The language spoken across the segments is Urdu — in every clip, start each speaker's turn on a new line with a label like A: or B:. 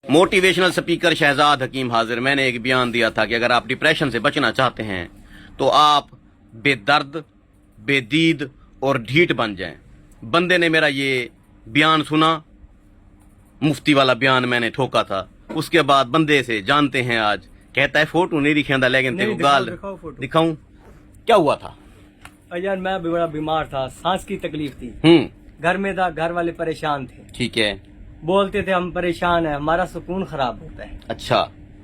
A: موٹیویشنل سپیکر شہزاد حکیم حاضر. میں نے ایک بیان دیا تھا کہ اگر آپ ڈپریشن سے بچنا چاہتے ہیں تو آپ بے درد، بے دید اور ڈھیٹ بن جائیں. بندے نے میرا یہ بیان سنا، مفتی والا بیان میں نے ٹھوکا تھا. اس کے بعد بندے سے جانتے ہیں آج، کہتا ہے فوٹو نہیں دکھاندہ لیکن تیرے گال دکھاؤں. کیا ہوا تھا؟
B: یار میں بڑا بیمار تھا، سانس کی تکلیف تھی، گھر میں تھا، گھر والے پریشان تھے.
A: ٹھیک ہے.
B: بولتے تھے ہم پریشان ہیں، ہمارا سکون خراب ہوتا ہے.
A: اچھا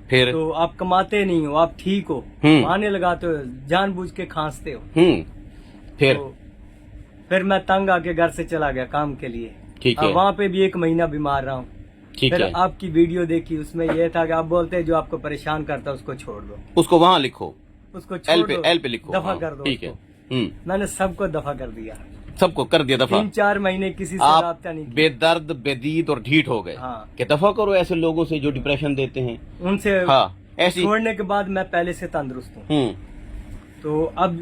A: پھر؟
B: تو آپ کماتے نہیں ہو، آپ ٹھیک ہو، آنے لگاتے ہو، جان بوجھ کے کھانستے ہو. پھر میں تنگ آ کے گھر سے چلا گیا کام کے لیے.
A: ٹھیک ہے.
B: وہاں پہ بھی 1 مہینہ بیمار رہا ہوں. پھر آپ کی ویڈیو دیکھی، اس میں یہ تھا کہ آپ بولتے ہیں جو آپ کو پریشان کرتا ہے اس کو چھوڑ دو.
A: اس کو وہاں لکھو،
B: اس کو چھوڑ دو،
A: ایل پہ لکھو،
B: دفع کر دو.
A: ٹھیک ہے.
B: میں نے سب کو دفع کر دیا،
A: سب کو کر دیا دفعہ.
B: 3-4 مہینے کسی سے
A: آپ
B: رابطہ نہیں کیا.
A: بے درد، بے دید اور ڈھیٹ ہو گئے. کہ دفع کرو ایسے لوگوں سے جو ڈپریشن دیتے ہیں.
B: ان سے
A: ایسی
B: چھوڑنے کے بعد میں پہلے سے تندرست ہوں. تو اب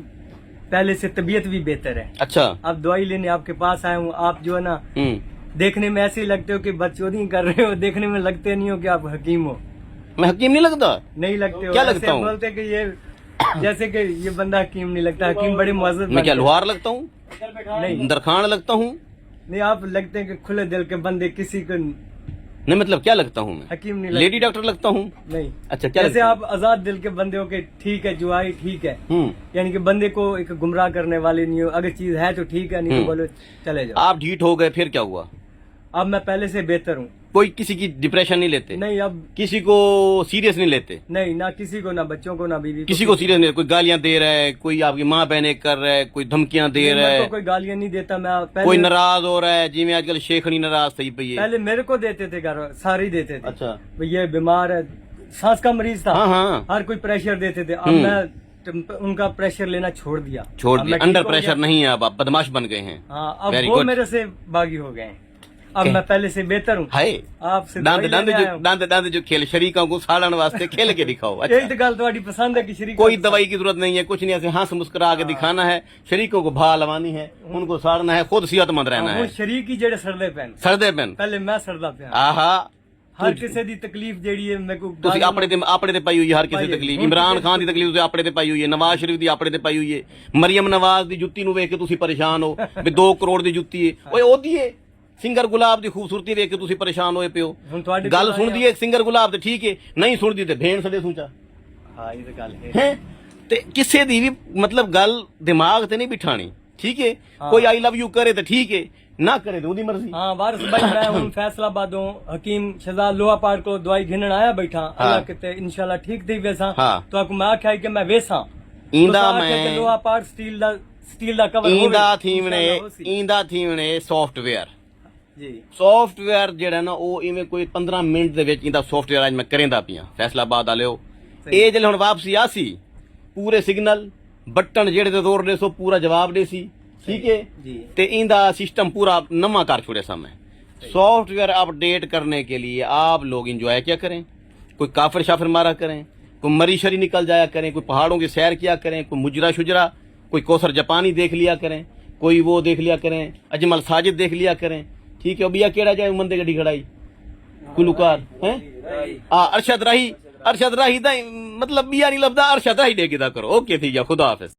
B: پہلے سے طبیعت بھی بہتر ہے.
A: اچھا.
B: اب دوائی لینے آپ کے پاس آئے ہوں. آپ جو ہے نا دیکھنے میں ایسے ہی لگتے ہو کہ بدچودی کر رہے ہو، دیکھنے میں لگتے نہیں ہو کہ آپ حکیم ہو.
A: میں حکیم نہیں لگتا؟
B: نہیں لگتے ہو.
A: کیا لگتا ہوں؟
B: بولتے کہ یہ جیسے کہ یہ بندہ حکیم نہیں لگتا، حکیم بڑے معزز.
A: میں کیا لوہار لگتا ہوں؟
B: نہیں،
A: درخان لگتا ہوں؟
B: نہیں، آپ لگتے ہیں کہ کھلے دل کے بندے، کسی کو
A: نہیں. مطلب کیا لگتا ہوں میں؟
B: حکیم نہیں.
A: لیڈی ڈاکٹر لگتا ہوں؟
B: نہیں.
A: اچھا کیا
B: جیسے آپ آزاد دل کے بندے ہو کہ ٹھیک ہے جو آئی ٹھیک ہے، یعنی کہ بندے کو ایک گمراہ کرنے والے نہیں ہو. اگر چیز ہے تو ٹھیک ہے، نہیں تو بولو چلے جاؤ.
A: آپ ڈھیٹ ہو گئے، پھر کیا ہوا؟
B: اب میں پہلے سے بہتر ہوں.
A: کوئی کسی کی ڈپریشن نہیں لیتے؟
B: نہیں. اب
A: کسی کو سیریس نہیں لیتے؟
B: نہیں، نہ کسی کو، نہ بچوں کو، نہ بیوی کو.
A: کسی کو سیریس نہیں. کوئی گالیاں دے رہا ہے، کوئی آپ کی ماں بہنیں کر رہا ہے، کوئی دھمکیاں دے رہا ہے،
B: کوئی گالیاں نہیں دیتا. میں
A: کوئی ناراض ہو رہا ہے جی میں آج کل شیخنی ناراض صحیح پہ.
B: پہلے میرے کو دیتے تھے گھر، سارے دیتے تھے.
A: اچھا.
B: یہ بیمار ہے، سانس کا مریض تھا.
A: ہاں.
B: ہر کوئی پریشر دیتے تھے. اب میں ان کا پریشر لینا چھوڑ دیا.
A: انڈر پریشر نہیں ہے. اب آپ بدماش بن گئے ہیں.
B: ہاں. اب وہ میرے سے باغی ہو گئے ہیں. اب میں پہلے سے بہتر ہوں. آپ سے
A: دند جو کھیل شریکوں کو ساڑن واسطے کھیل کے دکھاؤ.
B: ایک گل تہاڈی پسند ہے کہ شریک
A: کوئی دوائی کی ضرورت نہیں ہے، کچھ نہیں. ایسے ہنس مسکرا کے دکھانا ہے. شریکوں کو بھا لوانی ہے، ان کو ساڑنا ہے، خود صحت مند رہنا ہے.
B: شریک ہی جڑے سردے پین پہلے میں سردا پیا.
A: آہا.
B: ہر کسی دی تکلیف جیڑی ہے میرے کو
A: تسی اپنے تے پائی ہوئی ہے. ہر کسی تکلیف. عمران خان دی تکلیف تے اپنے تے پائی ہوئی ہے، نواز شریف دی اپنے تے پائی ہوئی ہے. مریم نواز دی جُتی نو ویکھ کے تسی پریشان ہو بھی 2 کروڑ دی جُتی ہے. اوئے او دی ہے. سنگر گلاب دی خوبصورتی ویکھ کے تسی پریشان ہوئے پیو. گل سن دی ہے سنگر گلاب تے ٹھیک ہے، نہیں سن دی تے بھین سڑے سوچا.
B: ہاں یہ گل ہے.
A: تے کسے دی بھی مطلب گل دماغ تے نہیں بٹھانی. ٹھیک ہے. کوئی آئی لو یو کرے تے ٹھیک ہے، نہ کرے تو دی مرضی.
B: ہاں. وارث بھائی میں ہوں فیصل آباد ہوں. حکیم شہزاد لوہا پاڑ کو دوائی گھنن آیا بیٹھا. اللہ کہتے انشاءاللہ ٹھیک تھی ویسا. تو آپ کو میں آکھیا کہ میں ویسا
A: ایندا میں
B: لوہا پاڑ سٹیل دا کور
A: ایندا تھیونے سافٹ ویئر. جی سافٹ ویئر جڑا نا او ایویں کوئی 15 منٹ دے وچ ایندا سافٹ ویئر اج میں کریندا پیا. فیصل آباد والےو اے جلے ہن واپسی آسی پورے سگنل بٹن جڑے تے زور دے سو پورا جواب دے سی. ٹھیک ہے. تے ایندا سسٹم پورا نواں کر چھوڑے سا میں. سافٹ ویئر اپ ڈیٹ کرنے کے لیے آپ لوگ انجوائے کیا کریں. کوئی کافر شافر مارا کریں، کوئی مری شری نکل جایا کریں، کوئی پہاڑوں کی سیر کیا کریں، کوئی مجرا شجرا، کوئی کوثر جاپانی دیکھ لیا کریں، کوئی وہ دیکھ لیا کریں، اجمل ساجد دیکھ لیا کریں. ٹھیک ہے. بیا کیڑا جائے مندے گڈی کھڑائی گلوکار ہیں ارشد راہی دا مطلب بیا نہیں لبدا. ارشد راہی دے کے دا کرو. اوکے تھی یا خدا حافظ.